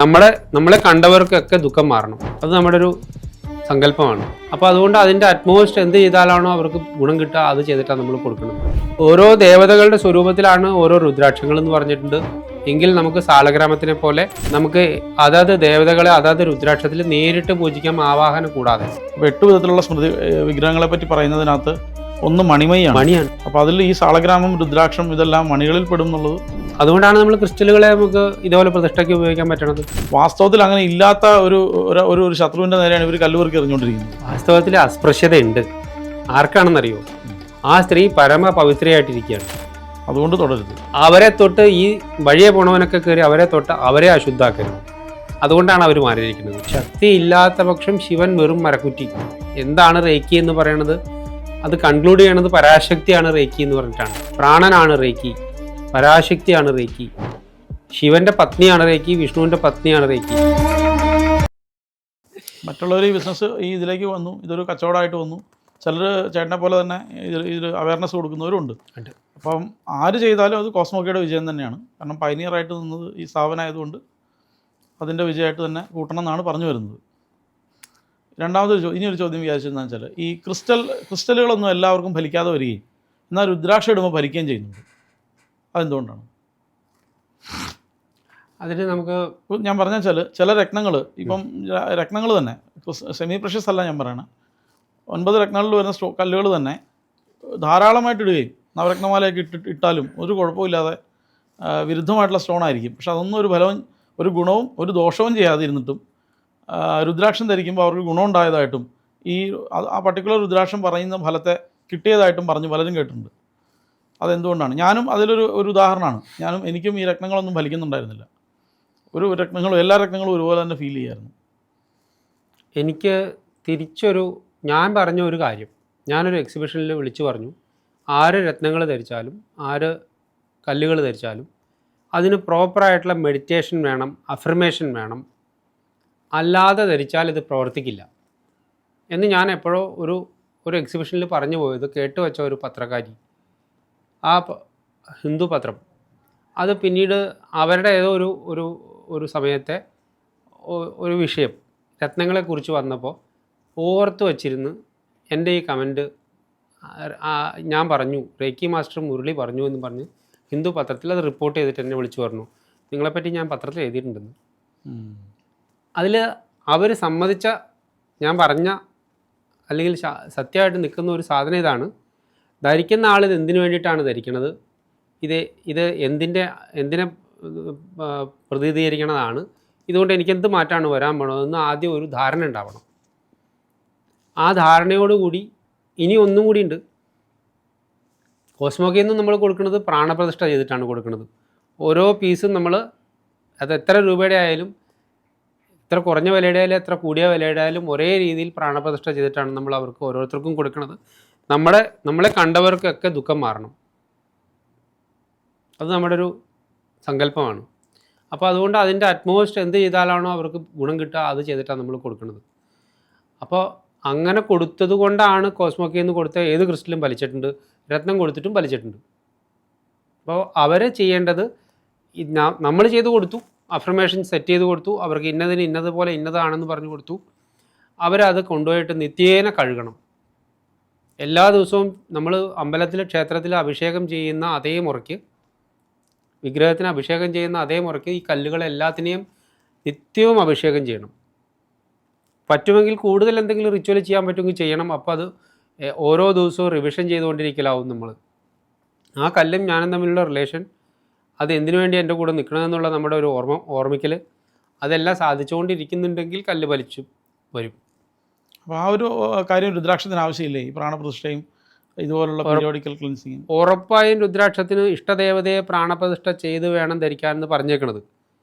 നമ്മളെ കണ്ടവർക്കൊക്കെ ദുഃഖം മാറണം. അത് നമ്മുടെ ഒരു സങ്കല്പമാണ്. അപ്പോൾ അതുകൊണ്ട് അതിൻ്റെ അറ്റ്മോസ്റ്റ് എന്ത് ചെയ്താലാണോ അവർക്ക് ഗുണം കിട്ടുക അത് ചെയ്തിട്ടാണ് നമ്മൾ കൊടുക്കുന്നത്. ഓരോ ദേവതകളുടെ സ്വരൂപത്തിലാണ് ഓരോ രുദ്രാക്ഷങ്ങൾ എന്ന് പറഞ്ഞിട്ടുണ്ട്. എങ്കിൽ നമുക്ക് സാലഗ്രാമത്തിനെ പോലെ നമുക്ക് അതാത് ദേവതകളെ അതാത് രുദ്രാക്ഷത്തിൽ നേരിട്ട് പൂജിക്കാം, ആവാഹനം കൂടാതെ. അപ്പോൾ 8 വിധത്തിലുള്ള സ്മൃതി വിഗ്രഹങ്ങളെ പറ്റി പറയുന്നതിനകത്ത് ഒന്ന് മണിയാണ്. അപ്പോൾ അതിൽ ഈ സാളഗ്രാമം, രുദ്രാക്ഷം ഇതെല്ലാം മണികളിൽ പെടും എന്നുള്ളത്. അതുകൊണ്ടാണ് നമ്മൾ ക്രിസ്റ്റലുകളെ നമുക്ക് ഇതുപോലെ പ്രതിഷ്ഠയ്ക്ക് ഉപയോഗിക്കാൻ പറ്റണത്. വാസ്തവത്തിൽ അങ്ങനെ ഇല്ലാത്ത ഒരു ശത്രുവിൻ്റെ നേരെയാണ് ഇവർ കല്ലുവർക്ക് എറിഞ്ഞുകൊണ്ടിരിക്കുന്നത്. വാസ്തവത്തിൽ അസ്പൃശ്യതയുണ്ട്. ആർക്കാണെന്നറിയോ? ആ സ്ത്രീ പരമ പവിത്രയായിട്ടിരിക്കുകയാണ്. അതുകൊണ്ട് തുടരുത്. അവരെ തൊട്ട് ഈ വഴിയെ പോണവനൊക്കെ കയറി അവരെ തൊട്ട് അവരെ അശുദ്ധാക്കരുത്. അതുകൊണ്ടാണ് അവർ മാറിയിരിക്കുന്നത്. ശക്തി ഇല്ലാത്ത പക്ഷം ശിവൻ വെറും മരക്കുറ്റി. എന്താണ് റേക്കി എന്ന് പറയുന്നത്? അത് കൺക്ലൂഡ് ചെയ്യണത് പരാശക്തിയാണ് റേക്കി എന്ന് പറഞ്ഞിട്ടാണ്. പ്രാണനാണ് റേക്കി, പരാശക്തിയാണ് റേക്കി, ശിവന്റെ പത്നിയാണ് റേക്കി, വിഷ്ണുവിന്റെ പത്നിയാണ് റേക്കി. മറ്റുള്ളവർ ഈ ബിസിനസ് ഇതിലേക്ക് വന്നു, ഇതൊരു കച്ചവടമായിട്ട് വന്നു. ചിലർ ചേട്ടനെ പോലെ തന്നെ ഇതിൽ അവയർനെസ് കൊടുക്കുന്നവരുണ്ട്. അപ്പം ആര് ചെയ്താലും അത് കോസ്മോക്കയുടെ വിജയം തന്നെയാണ്. കാരണം പൈനിയറായിട്ട് നിന്നത് ഈ സ്ഥാപനമായതുകൊണ്ട് അതിൻ്റെ വിജയമായിട്ട് തന്നെ കൂട്ടണം എന്നാണ് പറഞ്ഞു വരുന്നത്. ഇനിയൊരു ചോദ്യം വിചാരിച്ചതെന്ന് വെച്ചാൽ, ഈ ക്രിസ്റ്റലുകളൊന്നും എല്ലാവർക്കും ഫലിക്കാതെ വരികയും എന്നാൽ രുദ്രാക്ഷം ഇടുമ്പോൾ ഫലിക്കുകയും ചെയ്യുന്നുണ്ട്. അതെന്തുകൊണ്ടാണ്? അതിന് നമുക്ക് ഞാൻ പറഞ്ഞാൽ ചില രത്നങ്ങൾ, ഇപ്പം രത്നങ്ങൾ തന്നെ സെമി പ്രഷ്യസ് അല്ല ഞാൻ പറയണത്, 9 രത്നങ്ങളിൽ വരുന്ന കല്ലുകൾ തന്നെ ധാരാളമായിട്ട് ഇടുകയും നവരത്നമാലയൊക്കെ ഇട്ടാലും ഒരു കുഴപ്പമില്ലാതെ വിരുദ്ധമായിട്ടുള്ള സ്റ്റോൺ ആയിരിക്കും. പക്ഷെ അതൊന്നും ഒരു ഫലവും ഒരു ഗുണവും ഒരു ദോഷവും ചെയ്യാതിരുന്നിട്ടും രുദ്രാക്ഷം ധരിക്കുമ്പോൾ അവർക്ക് ഗുണമുണ്ടായതായിട്ടും ആ പർട്ടിക്കുലർ രുദ്രാക്ഷം പറയുന്ന ഫലത്തെ കിട്ടിയതായിട്ടും പറഞ്ഞ് പലരും കേട്ടിട്ടുണ്ട്. അതെന്തുകൊണ്ടാണ്? ഞാനും അതിലൊരു ഉദാഹരണമാണ്. എനിക്കും ഈ രത്നങ്ങളൊന്നും ഫലിക്കുന്നുണ്ടായിരുന്നില്ല. എല്ലാ രത്നങ്ങളും ഒരുപോലെ തന്നെ ഫീൽ ചെയ്യായിരുന്നു. എനിക്ക് ഞാൻ പറഞ്ഞ ഒരു കാര്യം ഞാനൊരു എക്സിബിഷനിൽ വിളിച്ചു പറഞ്ഞു. ആര് രത്നങ്ങൾ ധരിച്ചാലും ആര് കല്ലുകൾ ധരിച്ചാലും അതിന് പ്രോപ്പറായിട്ടുള്ള മെഡിറ്റേഷൻ വേണം, അഫർമേഷൻ വേണം. അല്ലാതെ ധരിച്ചാൽ ഇത് പ്രവർത്തിക്കില്ല എന്ന് ഞാൻ എപ്പോഴോ ഒരു എക്സിബിഷനിൽ പറഞ്ഞു പോയത് കേട്ട് വെച്ച ഒരു പത്രക്കാരി. ആ ഹിന്ദു പത്രം അത് പിന്നീട് അവരുടെ ഏതോ ഒരു സമയത്തെ ഒരു വിഷയം രത്നങ്ങളെക്കുറിച്ച് വന്നപ്പോൾ ഓർത്ത് വച്ചിരുന്ന് എൻ്റെ ഈ കമൻറ്റ് ഞാൻ പറഞ്ഞു, റേക്കി മാസ്റ്റർ മുരളി പറഞ്ഞു എന്ന് പറഞ്ഞ് ഹിന്ദു പത്രത്തിൽ അത് റിപ്പോർട്ട് ചെയ്തിട്ട് എന്നെ വിളിച്ചു പറഞ്ഞു, നിങ്ങളെപ്പറ്റി ഞാൻ പത്രത്തിൽ എഴുതിയിട്ടുണ്ടെന്ന്. അതിൽ അവർ സമ്മതിച്ച, ഞാൻ പറഞ്ഞ അല്ലെങ്കിൽ സത്യമായിട്ട് നിൽക്കുന്ന ഒരു സാധനം ഇതാണ്. ധരിക്കുന്ന ആൾ ഇത് എന്തിനു വേണ്ടിയിട്ടാണ് ധരിക്കുന്നത്, ഇത് എന്തിനെ പ്രതിനിധീകരിക്കണതാണ്, ഇതുകൊണ്ട് എനിക്കെന്ത് മാറ്റമാണ് വരാൻ പോണതെന്ന് ആദ്യം ഒരു ധാരണ ഉണ്ടാവണം. ആ ധാരണയോടുകൂടി ഇനി ഒന്നും കൂടി ഉണ്ട്. കോസ്മോക്കയിൽ നിന്ന് നമ്മൾ കൊടുക്കുന്നത് പ്രാണപ്രതിഷ്ഠ ചെയ്തിട്ടാണ് കൊടുക്കുന്നത്. ഓരോ പീസും അത് എത്ര രൂപയുടെ ആയാലും, എത്ര കുറഞ്ഞ വിലയുടെ ആയാലും എത്ര കൂടിയ വിലയുടെ ആയാലും ഒരേ രീതിയിൽ പ്രാണപ്രതിഷ്ഠ ചെയ്തിട്ടാണ് നമ്മൾ അവർക്ക് ഓരോരുത്തർക്കും കൊടുക്കുന്നത്. നമ്മളെ കണ്ടവർക്കൊക്കെ ദുഃഖം മാറണം. അത് നമ്മുടെ ഒരു സങ്കല്പമാണ്. അപ്പോൾ അതുകൊണ്ട് അതിൻ്റെ അറ്റ്മോസ്റ്റ് എന്ത് ചെയ്താലാണോ അവർക്ക് ഗുണം കിട്ടുക അത് ചെയ്തിട്ടാണ് നമ്മൾ കൊടുക്കുന്നത്. അപ്പോൾ അങ്ങനെ കൊടുത്തത് കൊണ്ടാണ് കോസ്മോക്കയിൽ നിന്ന് കൊടുത്ത ഏത് ക്രിസ്റ്റലും ഫലിച്ചിട്ടുണ്ട്, രത്നം കൊടുത്തിട്ടും ഫലിച്ചിട്ടുണ്ട്. അപ്പോൾ അവരെ ചെയ്യേണ്ടത് നമ്മൾ ചെയ്ത് കൊടുത്തു, അഫർമേഷൻ സെറ്റ് ചെയ്ത് കൊടുത്തു, അവർക്ക് ഇന്നതിന് ഇന്നതുപോലെ ഇന്നതാണെന്ന് പറഞ്ഞു കൊടുത്തു. അവരത് കൊണ്ടുപോയിട്ട് നിത്യേന കഴുകണം. എല്ലാ ദിവസവും നമ്മൾ അമ്പലത്തിൽ ക്ഷേത്രത്തിൽ അഭിഷേകം ചെയ്യുന്ന അതേ മുറയ്ക്ക്, വിഗ്രഹത്തിന് അഭിഷേകം ചെയ്യുന്ന അതേ മുറയ്ക്ക് ഈ കല്ലുകളെല്ലാത്തിനെയും നിത്യവും അഭിഷേകം ചെയ്യണം. പറ്റുമെങ്കിൽ കൂടുതൽ എന്തെങ്കിലും റിച്വൽ ചെയ്യാൻ പറ്റുമെങ്കിൽ ചെയ്യണം. അപ്പോൾ അത് ഓരോ ദിവസവും റിവിഷൻ ചെയ്തുകൊണ്ടിരിക്കലാവും നമ്മൾ. ആ കല്ലും ഞാനും തമ്മിലുള്ള റിലേഷൻ, അത് എന്തിനു വേണ്ടി എൻ്റെ കൂടെ നിൽക്കണമെന്നുള്ള നമ്മുടെ ഒരു ഓർമ്മിക്കൽ, അതെല്ലാം സാധിച്ചുകൊണ്ടിരിക്കുന്നുണ്ടെങ്കിൽ കല്ല് വലിച്ചു വരും. അപ്പോൾ ആ ഒരു കാര്യം രുദ്രാക്ഷത്തിന് ആവശ്യമില്ലേ? ഈ പ്രാണപ്രതിഷ്ഠയും ഇതുപോലുള്ള പീരിയോഡിക്കൽ ക്ലിൻസിങ് ഉറപ്പായും രുദ്രാക്ഷത്തിന് ഇഷ്ടദേവതയെ പ്രാണപ്രതിഷ്ഠ ചെയ്ത് വേണം ധരിക്കാനെന്ന് പറഞ്ഞേക്കണത്.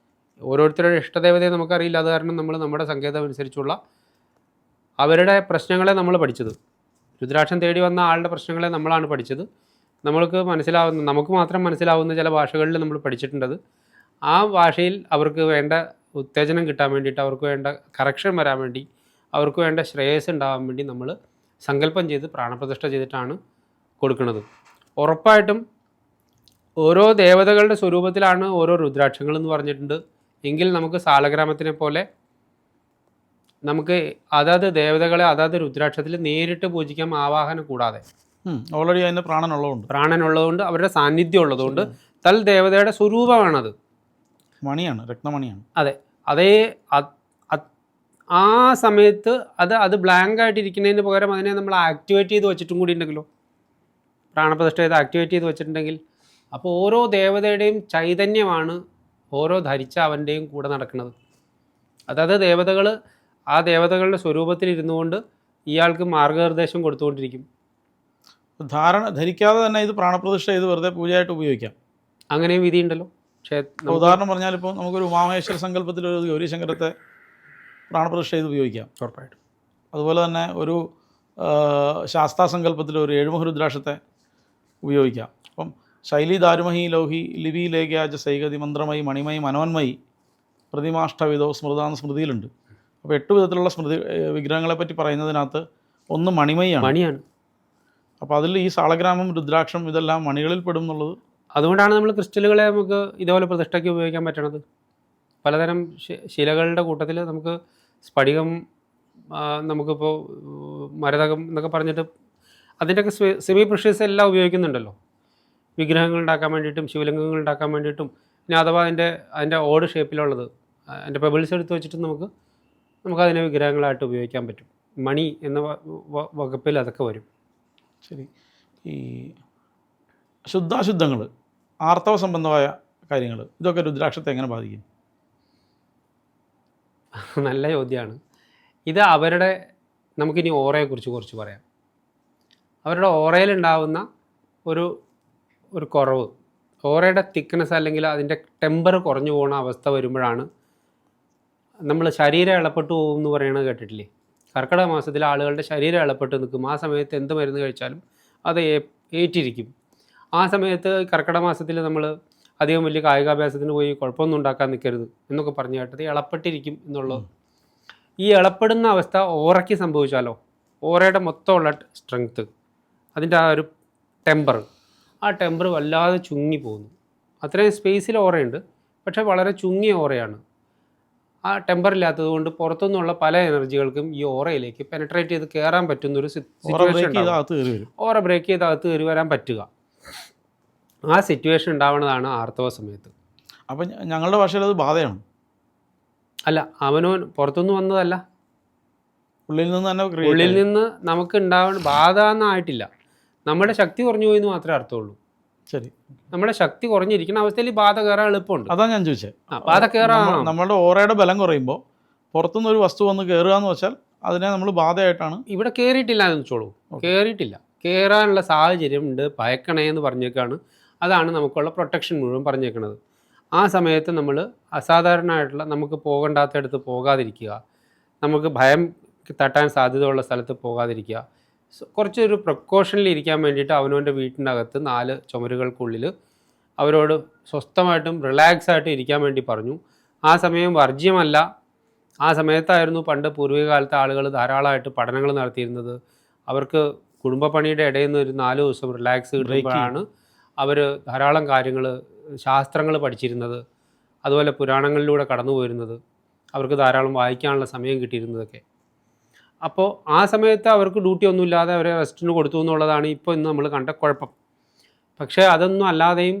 ഓരോരുത്തരുടെ ഇഷ്ടദേവതയെ നമുക്കറിയില്ല. അത് കാരണം നമ്മൾ നമ്മുടെ സങ്കേതം അനുസരിച്ചുള്ള അവരുടെ പ്രശ്നങ്ങളെ നമ്മൾ പഠിച്ചത്, രുദ്രാക്ഷം തേടി വന്ന ആളുടെ പ്രശ്നങ്ങളെ നമ്മളാണ് പഠിച്ചത്. നമുക്ക് മാത്രം മനസ്സിലാവുന്ന ചില ഭാഷകളിൽ നമ്മൾ പഠിച്ചിട്ടുണ്ടത്. ആ ഭാഷയിൽ അവർക്ക് വേണ്ട ഉത്തേജനം കിട്ടാൻ വേണ്ടിയിട്ട്, അവർക്ക് വേണ്ട കറക്ഷൻ വരാൻ വേണ്ടി, അവർക്ക് വേണ്ട ശ്രേയസ് ഉണ്ടാകാൻ വേണ്ടി നമ്മൾ സങ്കല്പം ചെയ്ത് പ്രാണപ്രതിഷ്ഠ ചെയ്തിട്ടാണ് കൊടുക്കുന്നത്. ഉറപ്പായിട്ടും ഓരോ ദേവതകളുടെ സ്വരൂപത്തിലാണ് ഓരോ രുദ്രാക്ഷങ്ങളെന്ന് പറഞ്ഞിട്ടുണ്ട്. എങ്കിൽ നമുക്ക് സാലഗ്രാമത്തിനെ പോലെ നമുക്ക് അതാത് ദേവതകളെ അതാത് രുദ്രാക്ഷത്തിൽ നേരിട്ട് പൂജിക്കാം, ആവാഹനം കൂടാതെ. ഓൾറെഡി അതിൻ്റെ പ്രാണനുള്ളതുകൊണ്ട് അവരുടെ സാന്നിധ്യം ഉള്ളതുകൊണ്ട് തൽ ദേവതയുടെ സ്വരൂപമാണത്. മണിയാണ്, രത്നമണിയാണ്. അതെ, അതേ ആ സമയത്ത് അത് ബ്ലാങ്ക് ആയിട്ടിരിക്കുന്നതിന് പകരം അതിനെ നമ്മൾ ആക്ടിവേറ്റ് ചെയ്ത് വെച്ചിട്ടും കൂടി ഉണ്ടെങ്കിലോ, പ്രാണപ്രതിഷ്ഠ ചെയ്ത് ആക്ടിവേറ്റ് ചെയ്ത് വെച്ചിട്ടുണ്ടെങ്കിൽ, അപ്പോൾ ഓരോ ദേവതയുടെയും ചൈതന്യമാണ് ഓരോ ധരിച്ച അവൻ്റെയും കൂടെ നടക്കുന്നത്. അതായത് ദേവതകൾ ആ ദേവതകളുടെ സ്വരൂപത്തിൽ ഇരുന്നു കൊണ്ട് ഇയാൾക്ക് മാർഗനിർദ്ദേശം കൊടുത്തുകൊണ്ടിരിക്കും. ധരിക്കാതെ തന്നെ ഇത് പ്രാണപ്രതിഷ്ഠ ചെയ്ത് വെറുതെ പൂജയായിട്ട് ഉപയോഗിക്കാം. അങ്ങനെയും വിധിയുണ്ടല്ലോ. ഉദാഹരണം പറഞ്ഞാൽ ഇപ്പോൾ നമുക്കൊരു ഉമാമഹേശ്വര സങ്കല്പത്തിൽ ഒരു ഗൗരീശങ്കരത്തെ പ്രാണപ്രതിഷ്ഠ ചെയ്ത് ഉപയോഗിക്കാം. ഉറപ്പായിട്ടും. അതുപോലെ തന്നെ ഒരു ശാസ്താസങ്കല്പത്തിൽ ഒരു ഏഴുമുഖരുദ്രാക്ഷത്തെ ഉപയോഗിക്കാം. അപ്പം ശൈലി ദാരുമഹി ലോഹി ലിപി ലേഖ്യാജ സൈഗതി മന്ത്രമയി മണിമയി മനോന്മയി പ്രതിമാഷ്ടവിധോ സ്മൃതാന്ന് സ്മൃതിയിലുണ്ട്. അപ്പോൾ 8 വിധത്തിലുള്ള വിഗ്രഹങ്ങളെ പറ്റി പറയുന്നതിനകത്ത് ഒന്ന് മണിയാണ്. അപ്പോൾ അതിൽ ഈ സാളഗ്രാമം, രുദ്രാക്ഷം ഇതെല്ലാം മണികളിൽ പെടും എന്നുള്ളത്. അതുകൊണ്ടാണ് നമ്മൾ ക്രിസ്റ്റലുകളെ നമുക്ക് ഇതുപോലെ പ്രതിഷ്ഠയ്ക്ക് ഉപയോഗിക്കാൻ പറ്റണത്. പലതരം ശിലകളുടെ കൂട്ടത്തിൽ നമുക്ക് സ്ഫടികം, നമുക്കിപ്പോൾ മരതകം എന്നൊക്കെ പറഞ്ഞിട്ട് അതിൻ്റെയൊക്കെ സെമി പ്രഷ്യസ് എല്ലാം ഉപയോഗിക്കുന്നുണ്ടല്ലോ, വിഗ്രഹങ്ങൾ ഉണ്ടാക്കാൻ വേണ്ടിയിട്ടും ശിവലിംഗങ്ങൾ ഉണ്ടാക്കാൻ വേണ്ടിയിട്ടും. ഇനി അഥവാ അതിൻ്റെ ഓട് ഷേപ്പിലുള്ളത് അതിൻ്റെ പെബിൾസ് എടുത്ത് വെച്ചിട്ട് നമുക്കതിനെ വിഗ്രഹങ്ങളായിട്ട് ഉപയോഗിക്കാൻ പറ്റും. മണി എന്ന വകുപ്പിൽ അതൊക്കെ വരും. ശരി. ഈ ശുദ്ധാശുദ്ധങ്ങൾ, ആർത്തവ സംബന്ധമായ കാര്യങ്ങൾ, ഇതൊക്കെ രുദ്രാക്ഷത്തെ എങ്ങനെ ബാധിക്കും? നല്ല ചോദ്യമാണ് ഇത്. നമുക്കിനി ഓറയെക്കുറിച്ച് കുറച്ച് പറയാം. അവരുടെ ഓറയിലുണ്ടാവുന്ന ഒരു കുറവ്, ഓറയുടെ തിക്നെസ് അല്ലെങ്കിൽ അതിൻ്റെ ടെമ്പർ കുറഞ്ഞു പോകുന്ന അവസ്ഥ വരുമ്പോഴാണ് നമ്മൾ ശരീരം ഇളപ്പെട്ട് പോകും എന്ന് പറയുന്നത് കേട്ടിട്ടില്ലേ? കർക്കിടക മാസത്തിൽ ആളുകളുടെ ശരീരം ഇളപ്പെട്ട് നിൽക്കും. ആ സമയത്ത് എന്ത് മരുന്ന് കഴിച്ചാലും അത് ഏറ്റിരിക്കും. ആ സമയത്ത് കർക്കിടക മാസത്തിൽ നമ്മൾ അധികം വലിയ കായികാഭ്യാസത്തിന് പോയി കുഴപ്പമൊന്നും ഉണ്ടാക്കാൻ നിൽക്കരുത് എന്നൊക്കെ പറഞ്ഞു കേട്ടത് ഇളപ്പെട്ടിരിക്കും എന്നുള്ളത്. ഈ ഇളപ്പെടുന്ന അവസ്ഥ ഓറയ്ക്ക് സംഭവിച്ചാലോ, ഓറയുടെ മൊത്തമുള്ള സ്ട്രെങ്ത്ത്, അതിൻ്റെ ആ ഒരു ആ ടെമ്പർ വല്ലാതെ ചുങ്ങി പോകുന്നു. അത്രയും സ്പേസിൽ ഓറയുണ്ട്, പക്ഷേ വളരെ ചുങ്ങിയ ഓറയാണ്. ആ ടെമ്പർ ഇല്ലാത്തത് കൊണ്ട് പുറത്തുനിന്നുള്ള പല എനർജികൾക്കും ഈ ഓറയിലേക്ക് പെനട്രേറ്റ് ചെയ്ത് കയറാൻ പറ്റുന്നൊരു സിറ്റുവേഷൻ, ഓറ ബ്രേക്ക് ചെയ്ത് അകത്ത് കയറി വരാൻ പറ്റുക. ആ സിറ്റുവേഷൻ ഉണ്ടാവുന്നതാണ് ആർത്തവ സമയത്ത്. അപ്പം ഞങ്ങളുടെ ഭാഷയിൽ അത് ബാധയാണ്. അല്ല, അവനോൻ പുറത്തുനിന്ന് വന്നതല്ല, ഉള്ളിൽ നിന്ന് നമുക്ക് ഉണ്ടാവുന്ന ബാധ എന്നായിട്ടില്ല. നമ്മുടെ ശക്തി കുറഞ്ഞു പോയി എന്ന് മാത്രമേ അർത്ഥമുള്ളൂ. ശരി, നമ്മുടെ ശക്തി കുറഞ്ഞിരിക്കുന്ന അവസ്ഥയിൽ ബാധ കയറാൻ എളുപ്പമുണ്ട്. അതാണ് ഞാൻ ചോദിച്ചത്. ബാധ കയറാൻ നമ്മുടെ ഓറയുടെ ബലം കുറയുമ്പോൾ പുറത്തുനിന്ന് ഒരു വസ്തു വന്ന് കയറുക എന്ന് വെച്ചാൽ അതിനെ നമ്മൾ ബാധയായിട്ടാണ്. ഇവിടെ കയറിയിട്ടില്ല എന്ന് വെച്ചോളൂ, കയറിയിട്ടില്ല, കയറാനുള്ള സാഹചര്യം ഉണ്ട്, ഭയക്കണേ എന്ന് പറഞ്ഞേക്കാണ്. അതാണ് നമുക്കുള്ള പ്രൊട്ടക്ഷൻ മുഴുവൻ പറഞ്ഞേക്കുന്നത്. ആ സമയത്ത് നമ്മൾ അസാധാരണമായിട്ടുള്ള, നമുക്ക് പോകണ്ടാത്തടുത്ത് പോകാതിരിക്കുക, നമുക്ക് ഭയം തട്ടാൻ സാധ്യതയുള്ള സ്ഥലത്ത് പോകാതിരിക്കുക, കുറച്ചൊരു പ്രിക്കോഷനിൽ ഇരിക്കാൻ വേണ്ടിയിട്ട് അവനവൻ്റെ വീട്ടിനകത്ത് 4 ചുമരുകൾക്കുള്ളിൽ അവരോട് സ്വസ്ഥമായിട്ടും റിലാക്സ് ആയിട്ട് ഇരിക്കാൻ വേണ്ടി പറഞ്ഞു. ആ സമയം വർജ്യമല്ല. ആ സമയത്തായിരുന്നു പണ്ട് പൂർവികകാലത്തെ ആളുകൾ ധാരാളമായിട്ട് പഠനങ്ങൾ നടത്തിയിരുന്നത്. അവർക്ക് കുടുംബപ്പണിയുടെ ഇടയിൽ നിന്ന് ഒരു 4 ദിവസം റിലാക്സ് കിട്ടുമ്പോഴാണ് അവർ ധാരാളം കാര്യങ്ങൾ, ശാസ്ത്രങ്ങൾ പഠിച്ചിരുന്നത്, അതുപോലെ പുരാണങ്ങളിലൂടെ കടന്നു പോയിരുന്നത്, അവർക്ക് ധാരാളം വായിക്കാനുള്ള സമയം കിട്ടിയിരുന്നതൊക്കെ. അപ്പോൾ ആ സമയത്ത് അവർക്ക് ഡ്യൂട്ടി ഒന്നുമില്ലാതെ അവരെ റെസ്റ്റിന് കൊടുത്തു എന്നുള്ളതാണ് ഇപ്പോൾ ഇന്ന് നമ്മൾ കണ്ട കുഴപ്പം. പക്ഷേ അതൊന്നും അല്ലാതെയും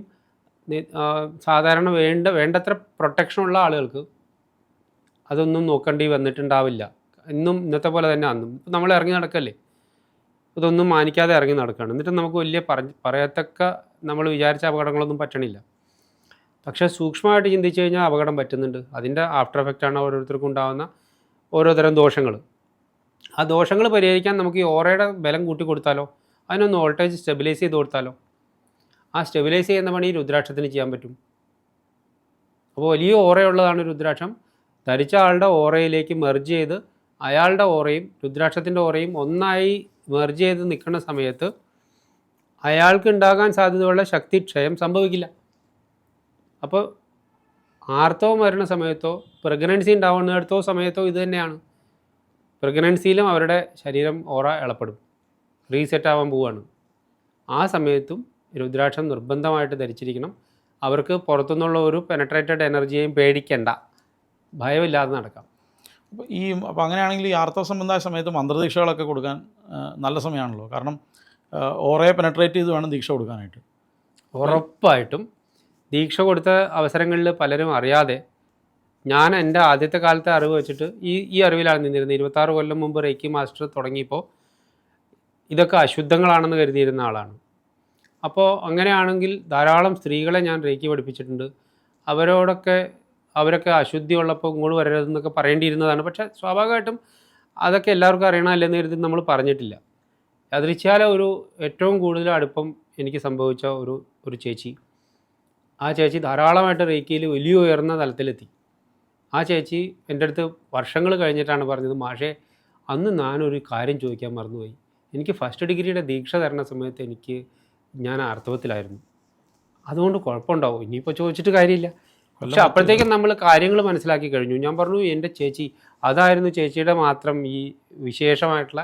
സാധാരണ വേണ്ടത്ര പ്രൊട്ടക്ഷനുള്ള ആളുകൾക്ക് അതൊന്നും നോക്കേണ്ടി വന്നിട്ടുണ്ടാവില്ല. ഇന്നത്തെ പോലെ തന്നെ അന്നും നമ്മൾ ഇറങ്ങി നടക്കല്ലേ, ഇതൊന്നും മാനിക്കാതെ ഇറങ്ങി നടക്കുകയാണ്. എന്നിട്ട് നമുക്ക് വലിയ പറയത്തക്ക നമ്മൾ വിചാരിച്ച അപകടങ്ങളൊന്നും പറ്റണില്ല. പക്ഷേ സൂക്ഷ്മമായിട്ട് ചിന്തിച്ചു കഴിഞ്ഞാൽ അപകടം പറ്റുന്നുണ്ട്. അതിൻ്റെ ആഫ്റ്റർ എഫക്റ്റാണ് ഓരോരുത്തർക്കും ഉണ്ടാകുന്ന ഓരോതരം ദോഷങ്ങൾ. ആ ദോഷങ്ങൾ പരിഹരിക്കാൻ നമുക്ക് ഈ ഓറയുടെ ബലം കൂട്ടി കൊടുത്താലോ, അതിനൊന്ന് വോൾട്ടേജ് സ്റ്റെബിലൈസ് ചെയ്ത് കൊടുത്താലോ, ആ സ്റ്റെബിലൈസ് ചെയ്യുന്ന പണി രുദ്രാക്ഷത്തിന് ചെയ്യാൻ പറ്റും. അപ്പോൾ വലിയ ഓറയുള്ളതാണ് രുദ്രാക്ഷം. ധരിച്ച ആളുടെ ഓറയിലേക്ക് മെർജ് ചെയ്ത് അയാളുടെ ഓറയും രുദ്രാക്ഷത്തിൻ്റെ ഓറയും ഒന്നായി മെർജ് ചെയ്ത് നിൽക്കുന്ന സമയത്ത് അയാൾക്ക് ഉണ്ടാകാൻ സാധ്യതയുള്ള ശക്തിക്ഷയം സംഭവിക്കില്ല. അപ്പോൾ ആർത്തവം വരുന്ന സമയത്തോ പ്രഗ്നൻസി ഉണ്ടാവുന്നിടത്തോ സമയത്തോ ഇത് തന്നെയാണ്. പ്രഗ്നൻസിയിലും അവരുടെ ശരീരം ഓറ ഇളപ്പെടും, റീസെറ്റ് ആവാൻ പോവുകയാണ്. ആ സമയത്തും രുദ്രാക്ഷം നിർബന്ധമായിട്ട് ധരിച്ചിരിക്കണം. അവർക്ക് പുറത്തുനിന്നുള്ള ഒരു പെനട്രേറ്റഡ് എനർജിയെയും പേടിക്കേണ്ട. ഭയമില്ലാതെ നടക്കാം. അപ്പോൾ അങ്ങനെയാണെങ്കിൽ ഈ ആർത്തവ സംബന്ധമായ സമയത്ത് മന്ത്രദീക്ഷകളൊക്കെ കൊടുക്കാൻ നല്ല സമയമാണല്ലോ. കാരണം ഓറയെ പെനട്രേറ്റ് ചെയ്ത് വേണം ദീക്ഷ കൊടുക്കാനായിട്ട്. ഉറപ്പായിട്ടും ദീക്ഷ കൊടുത്ത അവസരങ്ങളിൽ പലരും അറിയാതെ, ഞാൻ എൻ്റെ ആദ്യത്തെ കാലത്തെ അറിവ് വെച്ചിട്ട് ഈ അറിവിലാണ് നിന്നിരുന്നത്. 26 കൊല്ലം മുമ്പ് റേക്കി മാസ്റ്റർ തുടങ്ങിയപ്പോൾ ഇതൊക്കെ അശുദ്ധങ്ങളാണെന്ന് കരുതിയിരുന്ന ആളാണ്. അപ്പോൾ അങ്ങനെയാണെങ്കിൽ ധാരാളം സ്ത്രീകളെ ഞാൻ റേക്കി പഠിപ്പിച്ചിട്ടുണ്ട്. അവരൊക്കെ അശുദ്ധി ഉള്ളപ്പോൾ ഇങ്ങോട്ട് വരരുതെന്നൊക്കെ പറയേണ്ടിയിരുന്നതാണ്. പക്ഷേ സ്വാഭാവികമായിട്ടും അതൊക്കെ എല്ലാവർക്കും അറിയണമല്ലെന്ന് കരുതി നമ്മൾ പറഞ്ഞിട്ടില്ല. യാദൃച്ഛിയാല ഏറ്റവും കൂടുതൽ അടുപ്പം എനിക്ക് സംഭവിച്ച ഒരു ചേച്ചി, ആ ചേച്ചി ധാരാളമായിട്ട് റേക്കിയിൽ വലിയ ഉയർന്ന തലത്തിലെത്തി. ആ ചേച്ചി എൻ്റെ അടുത്ത് വർഷങ്ങൾ കഴിഞ്ഞിട്ടാണ് പറഞ്ഞത്, മാഷേ അന്ന് ഞാനൊരു കാര്യം ചോദിക്കാൻ മറന്നുപോയി. എനിക്ക് ഫസ്റ്റ് ഡിഗ്രിയുടെ ദീക്ഷ തരുന്ന സമയത്ത് ഞാൻ ആർത്തവത്തിലായിരുന്നു. അതുകൊണ്ട് കുഴപ്പമുണ്ടാവും, ഇനിയിപ്പോൾ ചോദിച്ചിട്ട് കാര്യമില്ല. പക്ഷെ അപ്പോഴത്തേക്കും നമ്മൾ കാര്യങ്ങൾ മനസ്സിലാക്കി കഴിഞ്ഞു. ഞാൻ പറഞ്ഞു, എൻ്റെ ചേച്ചി അതായിരുന്നു ചേച്ചിയുടെ മാത്രം ഈ വിശേഷമായിട്ടുള്ള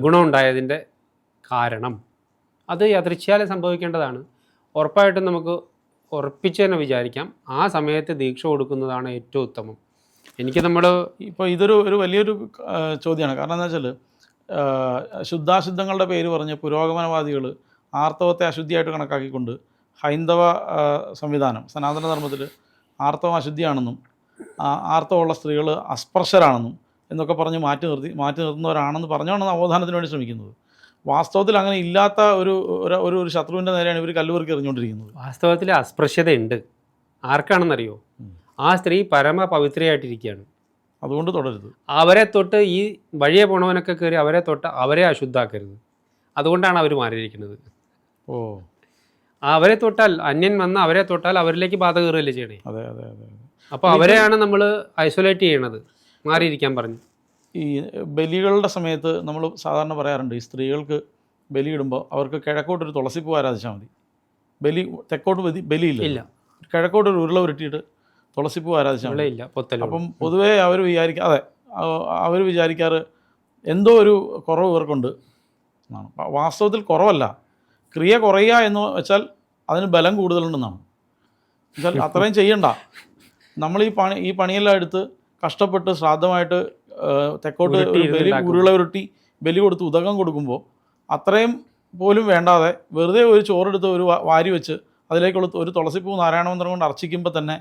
ഗുണം ഉണ്ടായതിൻ്റെ കാരണം. അത് യാദൃച്ഛിയാലെ സംഭവിക്കേണ്ടതാണ്. ഉറപ്പായിട്ടും നമുക്ക് ഉറപ്പിച്ച് തന്നെ വിചാരിക്കാം, ആ സമയത്ത് ദീക്ഷ കൊടുക്കുന്നതാണ് ഏറ്റവും ഉത്തമം. ഇപ്പോൾ ഇതൊരു വലിയൊരു ചോദ്യമാണ്. കാരണം എന്താ വെച്ചാൽ ശുദ്ധാശുദ്ധങ്ങളുടെ പേര് പറഞ്ഞ് പുരോഗമനവാദികൾ ആർത്തവത്തെ അശുദ്ധിയായിട്ട് കണക്കാക്കിക്കൊണ്ട് ഹൈന്ദവ സംവിധാനം സനാതന ധർമ്മത്തിൽ ആർത്തവം അശുദ്ധിയാണെന്നും ആർത്തവമുള്ള സ്ത്രീകൾ അസ്പർശരാണെന്നും എന്നൊക്കെ പറഞ്ഞ് മാറ്റി നിർത്തുന്നവരാണെന്ന് പറഞ്ഞുകൊണ്ടാണ് നവോത്ഥാനത്തിന് വേണ്ടി ശ്രമിക്കുന്നത്. വാസ്തവത്തിൽ അങ്ങനെ ഇല്ലാത്ത ഒരു ശത്രുവിൻ്റെ നേരെയാണ് ഇവർ കല്ലുവർക്ക് എറിഞ്ഞുകൊണ്ടിരിക്കുന്നത്. വാസ്തവത്തിൽ അസ്പൃശ്യതയുണ്ട്. ആർക്കാണെന്നറിയോ? ആ സ്ത്രീ പരമ പവിത്രയായിട്ടിരിക്കുകയാണ്. അതുകൊണ്ട് തുടരുത്. അവരെ തൊട്ട് ഈ വഴിയെ പോണവനൊക്കെ കയറി അവരെ തൊട്ട് അവരെ അശുദ്ധാക്കരുത്. അതുകൊണ്ടാണ് അവർ മാറിയിരിക്കുന്നത്. അവരെ തൊട്ടാൽ, അന്യൻ വന്ന് അവരെ തൊട്ടാൽ അവരിലേക്ക് ബാധ കയറുകയല്ലേ ചെയ്യണേ. അതെ അതെ അതെ. അപ്പോൾ അവരെയാണ് നമ്മൾ ഐസൊലേറ്റ് ചെയ്യണത്, മാറിയിരിക്കാൻ പറഞ്ഞു. ഈ ബലികളുടെ സമയത്ത് നമ്മൾ സാധാരണ പറയാറുണ്ട്, ഈ സ്ത്രീകൾക്ക് ബലിയിടുമ്പോൾ അവർക്ക് കിഴക്കോട്ടൊരു തുളസിപ്പൂ ആരാധിച്ചാൽ മതി. തെക്കോട്ട് ബലിയില്ല, കിഴക്കോട്ടൊരു ഉരുള ഉരുട്ടിയിട്ട് തുളസിപ്പൂ ആരാധിച്ചാൽ മതി. അപ്പം പൊതുവേ അവർ വിചാരിക്കാറ് എന്തോ ഒരു കുറവ് ഇവർക്കുണ്ട് എന്നാണ്. വാസ്തവത്തിൽ കുറവല്ല, ക്രിയ കുറയുക എന്ന് വെച്ചാൽ അതിന് ബലം കൂടുതലുണ്ടെന്നാണ്. എന്നുവെച്ചാൽ അത്രയും ചെയ്യണ്ട. നമ്മൾ ഈ പണിയെല്ലാം എടുത്ത് കഷ്ടപ്പെട്ട് ശ്രാദ്ധമായിട്ട് തെക്കോട്ട് ഉരുള ഉരുട്ടി ബലി കൊടുത്ത് ഉദകം കൊടുക്കുമ്പോൾ അത്രയും പോലും വേണ്ടാതെ വെറുതെ ഒരു ചോറെടുത്ത് ഒരു വാരി വെച്ച് അതിലേക്കുള്ള ഒരു തുളസിപ്പൂ നാരായണമന്ത്രം കൊണ്ട് അർച്ചിക്കുമ്പോൾ തന്നെ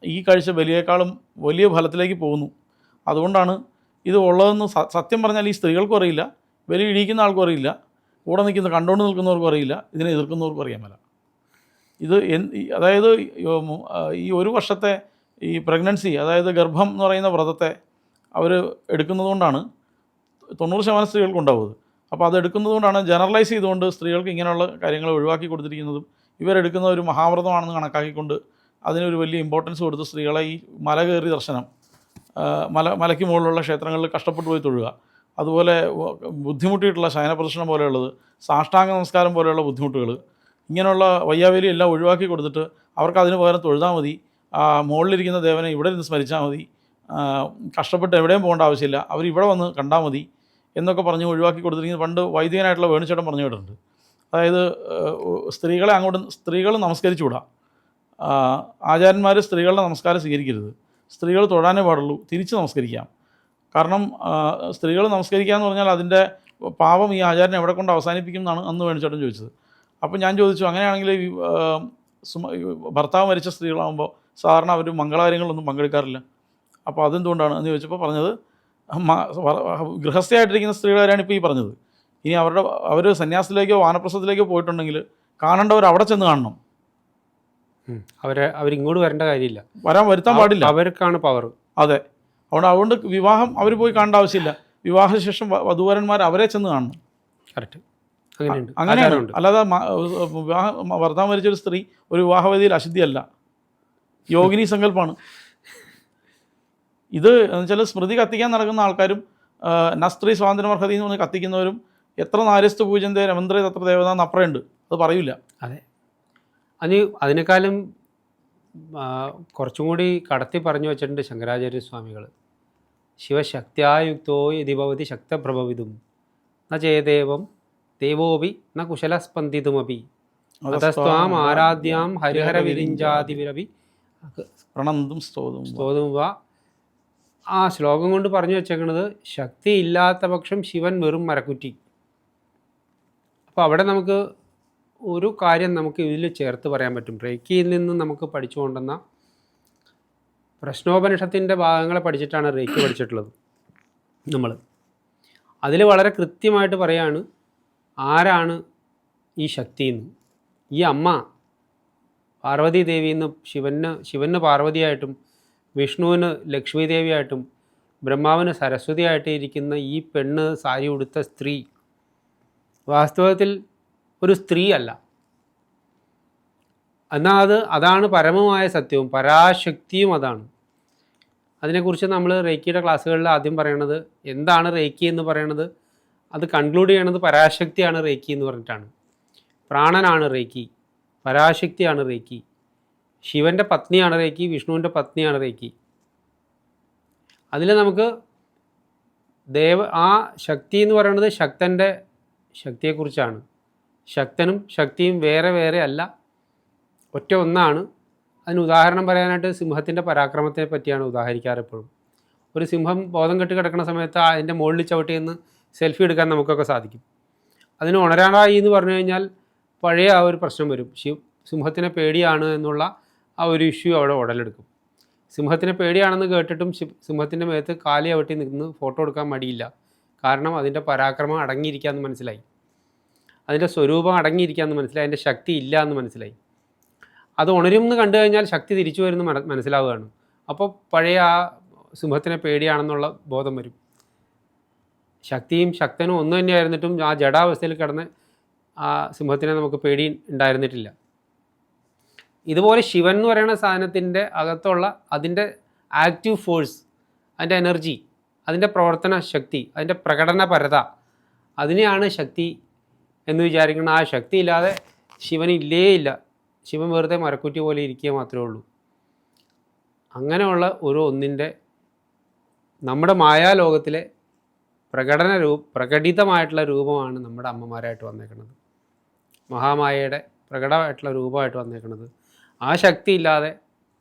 ഈ കഴിച്ച ബലിയേക്കാളും വലിയ ഫലത്തിലേക്ക് പോകുന്നു. അതുകൊണ്ടാണ് ഇത് ഉള്ളതെന്ന് സത്യം പറഞ്ഞാൽ ഈ സ്ത്രീകൾക്കും അറിയില്ല, ബലി ഇടിയിക്കുന്ന ആൾക്കും അറിയില്ല, കൂടെ കണ്ടുകൊണ്ട് നിൽക്കുന്നവർക്കും അറിയില്ല, ഇതിനെ എതിർക്കുന്നവർക്കും അറിയാൻ മേല. അതായത് ഈ ഒരു വർഷത്തെ ഈ പ്രഗ്നൻസി, അതായത് ഗർഭം എന്ന് പറയുന്ന വ്രതത്തെ അവർ എടുക്കുന്നതുകൊണ്ടാണ് 90% സ്ത്രീകൾക്കുണ്ടാവുന്നത്. അപ്പോൾ അത് എടുക്കുന്നതുകൊണ്ടാണ് ജനറലൈസ് ചെയ്തുകൊണ്ട് സ്ത്രീകൾക്ക് ഇങ്ങനെയുള്ള കാര്യങ്ങൾ ഒഴിവാക്കി കൊടുത്തിരിക്കുന്നതും. ഇവരെടുക്കുന്ന ഒരു മഹാവ്രതമാണെന്ന് കണക്കാക്കിക്കൊണ്ട് അതിനൊരു വലിയ ഇമ്പോർട്ടൻസ് കൊടുത്ത് സ്ത്രീകളെ ഈ മല കയറി ദർശനം, മലയ്ക്ക് മുകളിലുള്ള ക്ഷേത്രങ്ങളിൽ കഷ്ടപ്പെട്ടു പോയി തൊഴുക, അതുപോലെ ബുദ്ധിമുട്ടിയിട്ടുള്ള ശയനപ്രദർശനം പോലെയുള്ളത്, സാഷ്ടാംഗ നമസ്കാരം പോലെയുള്ള ബുദ്ധിമുട്ടുകൾ, ഇങ്ങനെയുള്ള വയ്യാവേലി എല്ലാം ഒഴിവാക്കി കൊടുത്തിട്ട് അവർക്ക് അതിന് പകരം തൊഴുതാൽ മതി, മുകളിലിരിക്കുന്ന ദേവനെ ഇവിടെ നിന്ന് സ്മരിച്ചാൽ മതി, കഷ്ടപ്പെട്ട് എവിടെയും പോകേണ്ട ആവശ്യമില്ല, അവർ ഇവിടെ വന്ന് കണ്ടാൽ മതി എന്നൊക്കെ പറഞ്ഞ് ഒഴിവാക്കി കൊടുത്തിരിക്കുന്നത് പണ്ട് വൈദികനായിട്ടുള്ള വേണുചേട്ടൻ പറഞ്ഞു കേട്ടിട്ടുണ്ട്. അതായത് സ്ത്രീകൾ നമസ്കരിച്ചുകൂടാ, ആചാര്യന്മാർ സ്ത്രീകളുടെ നമസ്കാരം സ്വീകരിക്കരുത്, സ്ത്രീകൾ തൊഴാനേ പാടുള്ളൂ, തിരിച്ച് നമസ്കരിക്കാം. കാരണം സ്ത്രീകൾ നമസ്കരിക്കുക എന്ന് പറഞ്ഞാൽ അതിൻ്റെ പാപം ഈ ആചാര്യൻ എവിടെ കൊണ്ട് അവസാനിപ്പിക്കും എന്നാണ് അന്ന് വേണുചേട്ടൻ ചോദിച്ചത്. അപ്പോൾ ഞാൻ ചോദിച്ചു, അങ്ങനെയാണെങ്കിൽ ഭർത്താവ് മരിച്ച സ്ത്രീകളാകുമ്പോൾ സാധാരണ അവർ മംഗളകാര്യങ്ങളിലൊന്നും പങ്കെടുക്കാറില്ല, അപ്പോൾ അതെന്തുകൊണ്ടാണ് എന്ന് ചോദിച്ചപ്പോൾ പറഞ്ഞത്, ഗൃഹസ്ഥയായിട്ടിരിക്കുന്ന സ്ത്രീകളാരാണ് ഇപ്പോൾ ഈ പറഞ്ഞത്. ഇനി അവർ സന്യാസത്തിലേക്കോ വാനപ്രസ്ഥത്തിലേക്കോ പോയിട്ടുണ്ടെങ്കിൽ കാണേണ്ടവർ അവിടെ ചെന്ന് കാണണം, അവരിങ്ങോട്ട് വരേണ്ട കാര്യമില്ല, വരുത്താൻ പാടില്ല, അവർക്കാണ് പവർ. അതെ, അതുകൊണ്ട് വിവാഹം അവർ പോയി കാണേണ്ട ആവശ്യമില്ല, വിവാഹശേഷം വധൂവരന്മാർ അവരെ ചെന്ന് കാണണം. കറക്റ്റ്, അങ്ങനെയാണ്. അല്ലാതെ ഭർത്താവ് മരിച്ചൊരു സ്ത്രീ ഒരു വിവാഹവേദിയിൽ അശുദ്ധിയല്ല, യോഗിനി സങ്കല്പമാണ്. ഇത് എന്നുവെച്ചാൽ സ്മൃതി കത്തിക്കാൻ നടക്കുന്ന ആൾക്കാരും സ്ത്രീ സ്വാതന്ത്ര്യമർഹതി എന്ന് പറഞ്ഞ് കത്തിക്കുന്നവരും എത്ര നാര്യസ്തു പൂജന്തേ രമന്ത്രേ തത്ര ദേവത എന്ന് അപ്പുറമുണ്ട്, അത് പറയൂല. അതെ, അതിനേക്കാളും കുറച്ചും കൂടി കടത്തി പറഞ്ഞു വെച്ചിട്ടുണ്ട് ശങ്കരാചാര്യ സ്വാമികൾ. ശിവശക്തിയായുക്തോ യതി ഭവതി ശക്തപ്രഭവിതും ന ചേദേവം ദേവോപി ന കുശലസ്പന്ദിതുമപി അതസ്ത്വാം ആരാധ്യാം ഹരിഹര വിരിഞ്ചാതിവിരവി പ്രണന്തും സ്തോതും വാ ആ ശ്ലോകം കൊണ്ട് പറഞ്ഞു വെച്ചേക്കുന്നത് ശക്തി ഇല്ലാത്ത പക്ഷം ശിവൻ വെറും മരക്കുറ്റി. അപ്പോൾ അവിടെ നമുക്ക് ഒരു കാര്യം നമുക്ക് ഇതിൽ ചേർത്ത് പറയാൻ പറ്റും. റേക്കിയിൽ നിന്ന് നമുക്ക് പഠിച്ചു കൊണ്ടുവന്ന പ്രശ്നോപനിഷത്തിൻ്റെ ഭാഗങ്ങളെ പഠിച്ചിട്ടാണ് റേക്കി പഠിച്ചിട്ടുള്ളത് നമ്മൾ. അതിൽ വളരെ കൃത്യമായിട്ട് പറയാണ് ആരാണ് ഈ ശക്തി എന്ന്. ഈ അമ്മ പാർവതി ദേവി എന്ന് ശിവന് പാർവതിയായിട്ടും വിഷ്ണുവിന് ലക്ഷ്മി ദേവിയായിട്ടും ബ്രഹ്മാവിന് സരസ്വതിയായിട്ട് ഇരിക്കുന്ന ഈ പെണ്ണ് സാരി ഉടുത്ത സ്ത്രീ വാസ്തവത്തിൽ ഒരു സ്ത്രീ അല്ല. എന്നാൽ അതാണ് പരമമായ സത്യവും പരാശക്തിയും അതാണ്. അതിനെക്കുറിച്ച് നമ്മൾ റേക്കിയുടെ ക്ലാസ്സുകളിൽ ആദ്യം പറയണത് എന്താണ് റേക്കി എന്ന് പറയണത്, അത് കൺക്ലൂഡ് ചെയ്യണത് പരാശക്തിയാണ് റേക്കി എന്ന് പറഞ്ഞിട്ടാണ്. പ്രാണനാണ് റേക്കി, പരാശക്തിയാണ് റേക്കി, ശിവൻ്റെ പത്നിയാണ് റേക്കി, വിഷ്ണുവിൻ്റെ പത്നിയാണ് റേക്കി. അതിൽ നമുക്ക് ആ ശക്തി എന്ന് പറയുന്നത് ശക്തൻ്റെ ശക്തിയെക്കുറിച്ചാണ്. ശക്തനും ശക്തിയും വേറെ വേറെ അല്ല, ഒറ്റ ഒന്നാണ്. അതിന് ഉദാഹരണം പറയാനായിട്ട് സിംഹത്തിൻ്റെ പരാക്രമത്തെ പറ്റിയാണ് ഉദാഹരിക്കാറ് എപ്പോഴും. ഒരു സിംഹം ബോധം കെട്ട് കിടക്കുന്ന സമയത്ത് അതിൻ്റെ മുകളിൽ ചവിട്ടി നിന്ന് സെൽഫി എടുക്കാൻ നമുക്കൊക്കെ സാധിക്കും. അതിന് ഉണരാറായി എന്ന് പറഞ്ഞു കഴിഞ്ഞാൽ പഴയ ആ ഒരു പ്രശ്നം വരും. സിംഹത്തിനെ പേടിയാണ് എന്നുള്ള ആ ഒരു ഇഷ്യൂ അവിടെ ഉടലെടുക്കും. സിംഹത്തിനെ പേടിയാണെന്ന് കേട്ടിട്ടും സിംഹത്തിൻ്റെ മേത്ത് കാലി ചവിട്ടി നിന്ന് ഫോട്ടോ എടുക്കാൻ മടിയില്ല. കാരണം അതിൻ്റെ പരാക്രമം അടങ്ങിയിരിക്കാമെന്ന് മനസ്സിലായി, അതിൻ്റെ സ്വരൂപം അടങ്ങിയിരിക്കാമെന്ന് മനസ്സിലായി, അതിൻ്റെ ശക്തി ഇല്ല എന്ന് മനസ്സിലായി. അത് ഉണരുമെന്ന് കണ്ടു കഴിഞ്ഞാൽ ശക്തി തിരിച്ചു വരുന്ന മനസ്സിലാവുകയാണ്. അപ്പോൾ പഴയ ആ സിംഹത്തിനെ പേടിയാണെന്നുള്ള ബോധം വരും. ശക്തിയും ശക്തനും ഒന്നു തന്നെയായിരുന്നിട്ടും ആ ജഡാവസ്ഥയിൽ കിടന്ന് ആ സിംഹത്തിനെ നമുക്ക് പേടി ഉണ്ടായിരുന്നിട്ടില്ല. ഇതുപോലെ ശിവൻ എന്ന് പറയുന്ന സാധനത്തിൻ്റെ അകത്തുള്ള അതിൻ്റെ ആക്റ്റീവ് ഫോഴ്സ്, അതിൻ്റെ എനർജി, അതിൻ്റെ പ്രവർത്തന ശക്തി, അതിൻ്റെ പ്രകടനപരത, അതിനെയാണ് ശക്തി എന്ന് വിചാരിക്കുന്നത്. ആ ശക്തി ഇല്ലാതെ ശിവനില്ലേ ഇല്ല. ശിവൻ വെറുതെ മരക്കുറ്റി പോലെ ഇരിക്കുക മാത്രമേ ഉള്ളൂ. അങ്ങനെയുള്ള ഒരു ഒന്നിൻ്റെ നമ്മുടെ മായാലോകത്തിലെ പ്രകടിതമായിട്ടുള്ള രൂപമാണ് നമ്മുടെ അമ്മമാരായിട്ട് വന്നേക്കുന്നത്, മഹാമായയുടെ പ്രകടമായിട്ടുള്ള രൂപമായിട്ട് വന്നേക്കുന്നത്. ആ ശക്തി ഇല്ലാതെ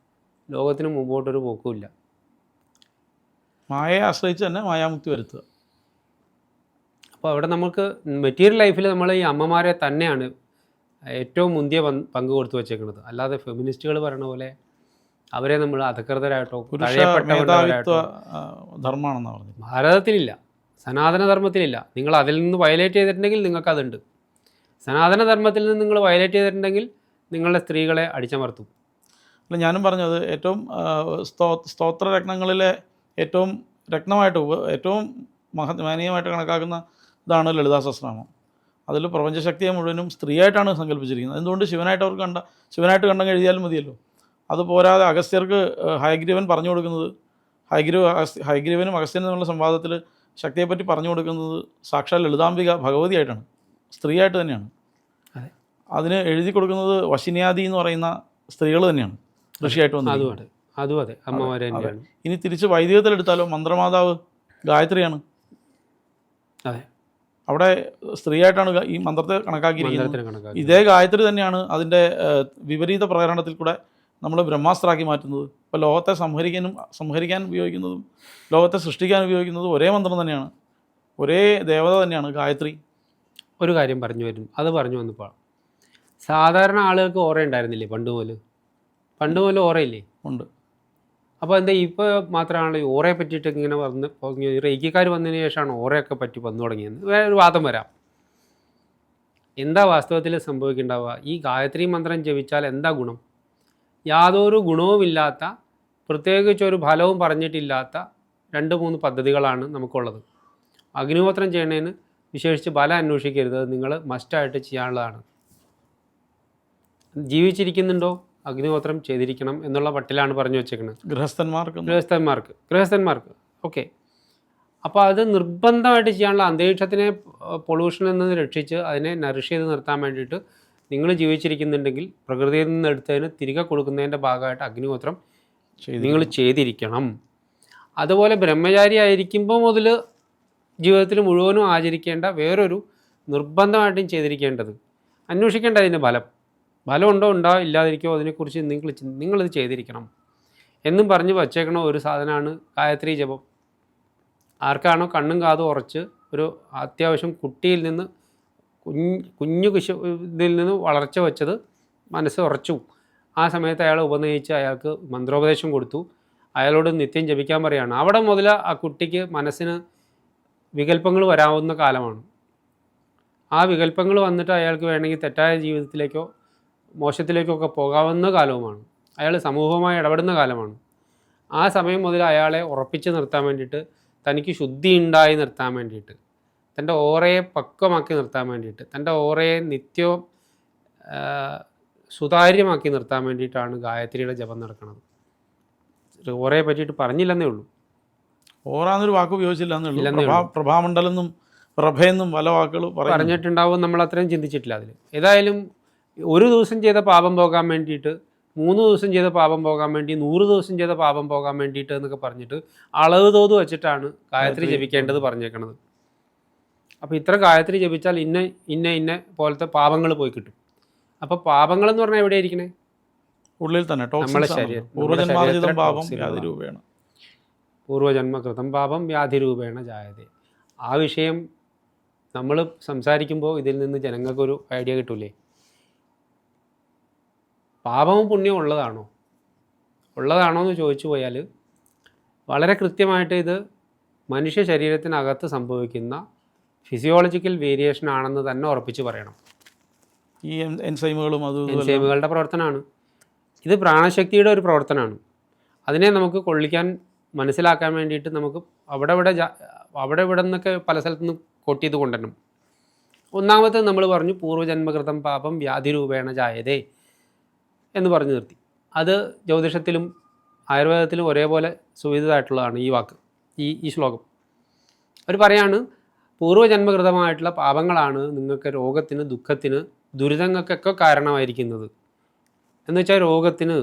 ലോകത്തിന് മുമ്പോട്ടൊരു പോക്കുമില്ല. മായയെ ആശ്രയിച്ച് തന്നെ മായാമുക്തി വരുത്തുക. അപ്പോൾ അവിടെ നമുക്ക് മെറ്റീരിയൽ ലൈഫിൽ നമ്മൾ ഈ അമ്മമാരെ തന്നെയാണ് ഏറ്റവും മുന്തിയ പങ്ക് കൊടുത്തു വച്ചേക്കുന്നത്. അല്ലാതെ ഫെമിനിസ്റ്റുകൾ പറയുന്ന പോലെ അവരെ നമ്മൾ അധകൃതരായിട്ടോ തഴയപ്പെട്ടവരായിട്ടോ ധർമ്മമാണെന്നാണ് പറഞ്ഞത്. ഭാരതത്തിലില്ല, സനാതനധർമ്മത്തിലില്ല. നിങ്ങൾ അതിൽ നിന്ന് വയലേറ്റ് ചെയ്തിട്ടുണ്ടെങ്കിൽ നിങ്ങൾക്കതുണ്ട്. സനാതനധർമ്മത്തിൽ നിന്ന് നിങ്ങൾ വയലേറ്റ് ചെയ്തിട്ടുണ്ടെങ്കിൽ നിങ്ങളുടെ സ്ത്രീകളെ അടിച്ചമർത്തും. അല്ല, ഞാനും പറഞ്ഞത് ഏറ്റവും സ്തോത്ര രത്നങ്ങളിലെ ഏറ്റവും രത്നമായിട്ട് ഏറ്റവും മഹനീയമായിട്ട് കണക്കാക്കുന്ന ഇതാണ് ലളിതാ സഹസ്രനാമം. അതിൽ പ്രപഞ്ചശക്തിയെ മുഴുവനും സ്ത്രീയായിട്ടാണ് സങ്കല്പിച്ചിരിക്കുന്നത്. എന്തുകൊണ്ട് ശിവനായിട്ട് കണ്ടങ്ങ് എഴുതിയാലും മതിയല്ലോ. അതുപോരാതെ അഗസ്ത്യർക്ക് ഹയഗ്രീവൻ പറഞ്ഞു കൊടുക്കുന്നത്, ഹയഗ്രീവനും അഗസ്ത്യനും തമ്മിലുള്ള സംവാദത്തിൽ ശക്തിയെപ്പറ്റി പറഞ്ഞു കൊടുക്കുന്നത് സാക്ഷാൽ ലളിതാംബിക ഭഗവതിയായിട്ടാണ്, സ്ത്രീയായിട്ട് തന്നെയാണ്. അതിന് എഴുതി കൊടുക്കുന്നത് വശിനിയാദി എന്ന് പറയുന്ന സ്ത്രീകൾ തന്നെയാണ്, ഋഷിയായിട്ട് വന്നത്. അതും അതെ, അമ്മമാരെ തന്നെയാണ്. ഇനി തിരിച്ച് വൈദികത്തിലെടുത്താലോ മന്ത്രമാതാവ് ഗായത്രിയാണ്. അതെ, അവിടെ സ്ത്രീയായിട്ടാണ് ഈ മന്ത്രത്തെ കണക്കാക്കിയിരിക്കുന്നത്. ഇതേ ഗായത്രി തന്നെയാണ് അതിൻ്റെ വിപരീത പ്രകരണത്തിൽ കൂടെ നമ്മൾ ബ്രഹ്മാസ്ത്രമാക്കി മാറ്റുന്നത്. ഇപ്പോൾ ലോകത്തെ സംഹരിക്കാൻ ഉപയോഗിക്കുന്നതും ലോകത്തെ സൃഷ്ടിക്കാൻ ഉപയോഗിക്കുന്നതും ഒരേ മന്ത്രം തന്നെയാണ്, ഒരേ ദേവത തന്നെയാണ് ഗായത്രി. ഒരു കാര്യം പറഞ്ഞു വന്നപ്പോൾ സാധാരണ ആളുകൾക്ക് ഓറ ഉണ്ടായിരുന്നില്ലേ പണ്ട് മുതൽ ഓറയില്ലേ? ഉണ്ട്. അപ്പോൾ എന്താ ഇപ്പോൾ മാത്രമാണല്ലോ ഈ ഓറയെ പറ്റിയിട്ട് ഇങ്ങനെ റേക്കിക്കാർ വന്നതിന് ശേഷമാണ് ഓറയൊക്കെ പറ്റി വന്നു തുടങ്ങിയെന്ന് വേറൊരു വാദം വരാം. എന്താ വാസ്തവത്തിൽ സംഭവിക്കേണ്ടാവുക? ഈ ഗായത്രി മന്ത്രം ജപിച്ചാൽ എന്താ ഗുണം? യാതൊരു ഗുണവുമില്ലാത്ത, പ്രത്യേകിച്ചൊരു ഫലവും പറഞ്ഞിട്ടില്ലാത്ത 2-3 പദ്ധതികളാണ് നമുക്കുള്ളത്. അഗ്നിഹോത്രം ചെയ്യുന്നതിന് വിശേഷിച്ച് ബലം അന്വേഷിക്കരുത്, നിങ്ങൾ മസ്റ്റായിട്ട് ചെയ്യാനുള്ളതാണ്. ജീവിച്ചിരിക്കുന്നുണ്ടോ അഗ്നിഹോത്രം ചെയ്തിരിക്കണം എന്നുള്ള പട്ടിലാണ് പറഞ്ഞു വെച്ചേക്കുന്നത്. ഗൃഹസ്ഥന്മാർക്ക് ഓക്കെ. അപ്പോൾ അത് നിർബന്ധമായിട്ട് ചെയ്യാനുള്ള, അന്തരീക്ഷത്തിനെ പൊള്യൂഷനിൽ നിന്ന് രക്ഷിച്ച് അതിനെ നറിഷ് ചെയ്ത് നിർത്താൻ വേണ്ടിയിട്ട് നിങ്ങൾ ജീവിച്ചിരിക്കുന്നുണ്ടെങ്കിൽ പ്രകൃതിയിൽ നിന്ന് എടുത്തതിന് തിരികെ കൊടുക്കുന്നതിൻ്റെ ഭാഗമായിട്ട് അഗ്നിഹോത്രം നിങ്ങൾ ചെയ്തിരിക്കണം. അതുപോലെ ബ്രഹ്മചാരി ആയിരിക്കുമ്പോൾ മുതൽ ജീവിതത്തിൽ മുഴുവനും ആചരിക്കേണ്ട വേറൊരു നിർബന്ധമായിട്ടും ചെയ്തിരിക്കേണ്ടത്, അന്വേഷിക്കേണ്ട അതിൻ്റെ ഫലം ഉണ്ടോ ഇല്ലാതിരിക്കോ അതിനെക്കുറിച്ച് നിങ്ങളിത് ചെയ്തിരിക്കണം. എന്നും പറഞ്ഞ് വച്ചേക്കണ ഒരു സാധനമാണ് ഗായത്രി ജപം. ആർക്കാണോ കണ്ണും കാതും ഉറച്ച് ഒരു അത്യാവശ്യം കുട്ടിയിൽ നിന്ന് കുഞ്ഞു ഇതിൽ നിന്ന് വളർച്ച വെച്ചത് മനസ്സ് ഉറച്ചു, ആ സമയത്ത് അയാൾ ഉപനയിച്ച് അയാൾക്ക് മന്ത്രോപദേശം കൊടുത്തു, അയാളോട് നിത്യം ജപിക്കാൻ പറയുകയാണ്. അവിടെ മുതൽ ആ കുട്ടിക്ക് മനസ്സിന് വികല്പങ്ങൾ വരാവുന്ന കാലമാണ്. ആ വികല്പങ്ങൾ വന്നിട്ട് അയാൾക്ക് വേണമെങ്കിൽ തെറ്റായ ജീവിതത്തിലേക്കോ മോശത്തിലേക്കോ ഒക്കെ പോകാവുന്ന കാലവുമാണ്. അയാൾ സമൂഹവുമായി ഇടപെടുന്ന കാലമാണ്. ആ സമയം മുതൽ അയാളെ ഉറപ്പിച്ച് നിർത്താൻ വേണ്ടിയിട്ട്, തനിക്ക് ശുദ്ധി ഉണ്ടായി നിർത്താൻ വേണ്ടിയിട്ട്, തൻ്റെ ഓറയെ പക്വമാക്കി നിർത്താൻ വേണ്ടിയിട്ട്, തൻ്റെ ഓറയെ നിത്യവും സുതാര്യമാക്കി നിർത്താൻ വേണ്ടിയിട്ടാണ് ഗായത്രിയുടെ ജപം നടക്കുന്നത്. ഓറയെ പറ്റിയിട്ട് പറഞ്ഞില്ലെന്നേ ഉള്ളൂ. ഓറാന്നൊരു വാക്ക് ഉപയോഗിച്ചില്ല എന്നുള്ളൂ. പ്രഭാമണ്ഡലെന്നും പ്രഭയെന്നും പല വാക്കുകൾ പറഞ്ഞിട്ടുണ്ടാവും, നമ്മൾ അത്രയും ചിന്തിച്ചിട്ടില്ല അതിൽ. ഏതായാലും ഒരു ദിവസം ചെയ്ത പാപം പോകാൻ വേണ്ടിയിട്ട്, 3 ദിവസം ചെയ്ത പാപം പോകാൻ വേണ്ടി, 100 ദിവസം ചെയ്ത പാപം പോകാൻ വേണ്ടിയിട്ട് എന്നൊക്കെ പറഞ്ഞിട്ട് അളവ് തോത് വെച്ചിട്ടാണ് ഗായത്രി ജപിക്കേണ്ടത് പറഞ്ഞേക്കണത്. അപ്പോൾ ഇത്ര ഗായത്രി ജപിച്ചാൽ ഇന്ന പോലത്തെ പാപങ്ങൾ പോയി കിട്ടും. അപ്പോൾ പാപങ്ങളെന്ന് പറഞ്ഞാൽ എവിടെ ഇരിക്കണേ? ഉള്ളിൽ തന്നെ. നമ്മളെ ശരീരം, പൂർവജന്മകൃതം പാപം വ്യാധിരൂപേണ ജായതേ. ആ വിഷയം നമ്മൾ സംസാരിക്കുമ്പോൾ ഇതിൽ നിന്ന് ജനങ്ങൾക്കൊരു ഐഡിയ കിട്ടൂലേ? പാപവും പുണ്യവും ഉള്ളതാണോ എന്ന് ചോദിച്ചു പോയാൽ വളരെ കൃത്യമായിട്ട് ഇത് മനുഷ്യ ശരീരത്തിനകത്ത് സംഭവിക്കുന്ന ഫിസിയോളജിക്കൽ വേരിയേഷൻ ആണെന്ന് തന്നെ ഉറപ്പിച്ച് പറയണം. ഈ എൻസൈമുകളുടെ പ്രവർത്തനമാണ് ഇത്. പ്രാണശക്തിയുടെ ഒരു പ്രവർത്തനമാണ്. അതിനെ നമുക്ക് കൊള്ളിക്കാൻ മനസ്സിലാക്കാൻ വേണ്ടിയിട്ട് നമുക്ക് അവിടെ ഇവിടെ നിന്നൊക്കെ പല സ്ഥലത്തുനിന്ന് കോട്ട് ചെയ്ത് കൊണ്ടുവരണം. ഒന്നാമത്തെ നമ്മൾ പറഞ്ഞു പൂർവ്വജന്മകൃതം പാപം വ്യാധിരൂപേണ ജായതേ എന്ന് പറഞ്ഞു നിർത്തി. അത് ജ്യോതിഷത്തിലും ആയുർവേദത്തിലും ഒരേപോലെ സുവിദിതമായിട്ടുള്ളതാണ് ഈ വാക്ക്, ഈ ശ്ലോകം. അവർ പറയാണ് പൂർവ്വജന്മകൃതമായിട്ടുള്ള പാപങ്ങളാണ് നിങ്ങൾക്ക് രോഗത്തിന്, ദുഃഖത്തിന്, ദുരിതങ്ങൾക്കൊക്കെ കാരണമായിരിക്കുന്നത്. എന്ന് വെച്ചാൽ രോഗത്തിന്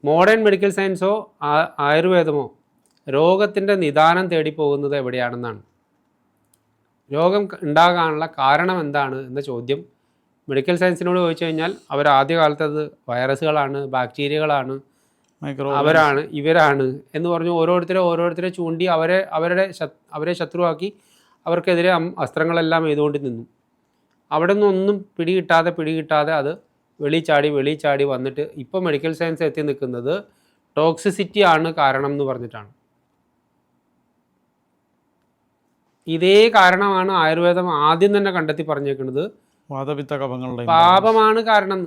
മോഡേൺ മെഡിക്കൽ സയൻസോ ആയുർവേദമോ രോഗത്തിൻ്റെ നിദാനം തേടിപ്പോകുന്നത് എവിടെയാണെന്നാണ്. രോഗം ഉണ്ടാകാനുള്ള കാരണം എന്താണ് എന്ന ചോദ്യം മെഡിക്കൽ സയൻസിനോട് ചോദിച്ചു കഴിഞ്ഞാൽ അവർ ആദ്യകാലത്ത് അത് വൈറസുകളാണ്, ബാക്ടീരിയകളാണ്, ഇവരാണ് എന്ന് പറഞ്ഞു ഓരോരുത്തരെ ചൂണ്ടി അവരെ ശത്രുവാക്കി അവർക്കെതിരെ അസ്ത്രങ്ങളെല്ലാം ചെയ്തുകൊണ്ട് നിന്നു. അവിടെ നിന്നൊന്നും പിടികിട്ടാതെ അത് വെളി ചാടി വന്നിട്ട് ഇപ്പോൾ മെഡിക്കൽ സയൻസ് എത്തി നിൽക്കുന്നത് ടോക്സിസിറ്റി ആണ് കാരണം എന്ന് പറഞ്ഞിട്ടാണ്. ഇതേ കാരണമാണ് ആയുർവേദം ആദ്യം തന്നെ കണ്ടെത്തി പറഞ്ഞേക്കുന്നത്, വാതപിത്ത കഫങ്ങളുടെ പാപമാണ് കാരണം.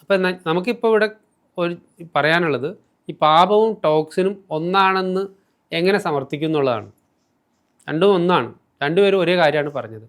അപ്പം നമുക്കിപ്പോൾ ഇവിടെ പറയാനുള്ളത് ഈ പാപവും ടോക്സിനും ഒന്നാണെന്ന് എങ്ങനെ സമർത്ഥിക്കും എന്നുള്ളതാണ്. രണ്ടും ഒന്നാണ്, രണ്ടുപേരും ഒരേ കാര്യമാണ് പറഞ്ഞത്.